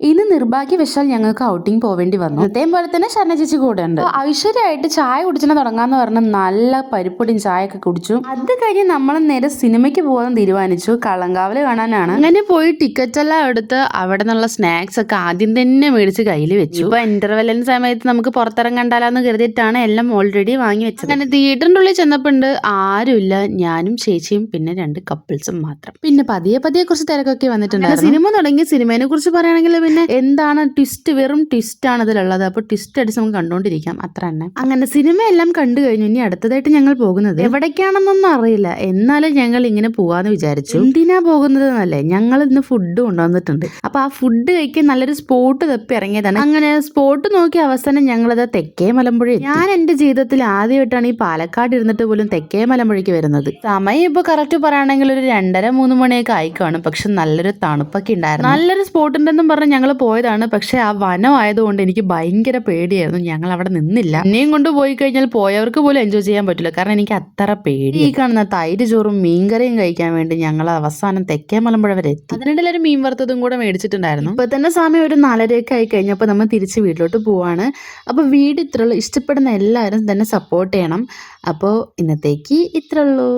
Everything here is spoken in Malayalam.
ഇന്ന് നിർഭാഗ്യവശാൽ ഞങ്ങൾക്ക് ഔട്ടിംഗ് പോവേണ്ടി വന്നു. ഇന്നത്തെയും പോലെ തന്നെ ശരണ ചേച്ചി കൂടെ ഉണ്ട്. ഐശ്വര്യമായിട്ട് ചായ കുടിച്ചിട്ട് തുടങ്ങാന്ന് പറഞ്ഞ് നല്ല പരിപ്പൊടിയും ചായ ഒക്കെ കുടിച്ചു. അത് കഴിഞ്ഞ് നമ്മൾ നേരെ സിനിമയ്ക്ക് പോകാൻ തീരുമാനിച്ചു. കള്ളങ്കാവല് കാണാനാണ്. അങ്ങനെ പോയി ടിക്കറ്റ് എല്ലാം എടുത്ത് അവിടെ നിന്നുള്ള സ്നാക്സ് ഒക്കെ ആദ്യം തന്നെ മേടിച്ച് കയ്യിൽ വെച്ചു. ഇപ്പൊ ഇന്റർവെല്ലിന് സമയത്ത് നമുക്ക് പുറത്തിറങ്ങണ്ടാലെന്ന് കരുതിയിട്ടാണ് എല്ലാം ഓൾറെഡി വാങ്ങി വെച്ചത്. അങ്ങനെ തിയേറ്ററിന്റെ ഉള്ളിൽ ചെന്നപ്പോണ്ട് ആരുമില്ല, ഞാനും ചേച്ചിയും പിന്നെ 2 കപ്പിൾസും മാത്രം. പിന്നെ പതിയെ കുറച്ച് തിരക്കൊക്കെ വന്നിട്ടുണ്ടായിരുന്നു. സിനിമ തുടങ്ങി. സിനിമയെ കുറിച്ച് പറയുകയാണെങ്കിൽ പിന്നെ എന്താണ് ട്വിസ്റ്റ്, വെറും ട്വിസ്റ്റ് ആണ് ഇതിലുള്ളത്. അപ്പൊ ട്വിസ്റ്റ് അടിച്ച് നമുക്ക് കണ്ടോണ്ടിരിക്കാം, അത്ര തന്നെ. അങ്ങനെ സിനിമയെല്ലാം കണ്ടു കഴിഞ്ഞു. ഇനി അടുത്തതായിട്ട് ഞങ്ങൾ പോകുന്നത് എവിടേക്കാണെന്നൊന്നും അറിയില്ല, എന്നാലും ഞങ്ങൾ ഇങ്ങനെ പോവാന്ന് വിചാരിച്ചു. എന്തിനാ പോകുന്നത് എന്നല്ലേ, ഞങ്ങൾ ഇന്ന് ഫുഡ് കൊണ്ടുവന്നിട്ടുണ്ട്. അപ്പൊ ആ ഫുഡ് കഴിക്കാൻ നല്ലൊരു സ്പോട്ട് തപ്പി ഇറങ്ങിയതാണ്. അങ്ങനെ സ്പോട്ട് നോക്കിയ അവസാനം ഞങ്ങളത് തെക്കേ മലമ്പുഴ. ഞാൻ എന്റെ ജീവിതത്തിൽ ആദ്യമായിട്ടാണ് ഈ പാലക്കാട് ഇരുന്നിട്ട് പോലും തെക്കേ മലമ്പുഴയ്ക്ക് വരുന്നത്. സമയം ഇപ്പൊ കറക്റ്റ് പറയുകയാണെങ്കിൽ ഒരു 2:30-3 മണിയൊക്കെ ആയിക്കാണും. പക്ഷെ നല്ലൊരു തണുപ്പൊക്കെ ഉണ്ടായിരുന്നു. നല്ലൊരു സ്പോട്ട് ഉണ്ടെന്നും പറഞ്ഞ് ഞങ്ങൾ പോയതാണ്. പക്ഷെ ആ വനം ആയതുകൊണ്ട് എനിക്ക് ഭയങ്കര പേടിയായിരുന്നു. ഞങ്ങൾ അവിടെ നിന്നില്ല. എന്നെയും കൊണ്ട് പോയി കഴിഞ്ഞാൽ പോയവർക്ക് പോലും എൻജോയ് ചെയ്യാൻ പറ്റില്ല, കാരണം എനിക്ക് അത്ര പേടി. ഈ കാണുന്ന തൈര് ചോറും മീൻകറിയും കഴിക്കാൻ വേണ്ടി ഞങ്ങൾ അവസാനം തെക്കേ മലമ്പുഴ വരെ എത്തി. അതിനിടയിൽ ഒരു മീൻ വറുത്തതും കൂടെ മേടിച്ചിട്ടുണ്ടായിരുന്നു. ഇപ്പൊ തന്നെ സമയം ഒരു 4:30 ആയി കഴിഞ്ഞപ്പോൾ നമ്മൾ തിരിച്ച് വീട്ടിലോട്ട് പോവാണ്. അപ്പോൾ വീട് ഇത്രയുള്ളൂ. ഇഷ്ടപ്പെടുന്ന എല്ലാവരും തന്നെ സപ്പോർട്ട് ചെയ്യണം. അപ്പോൾ ഇന്നത്തേക്ക് ഇത്രയുള്ളൂ.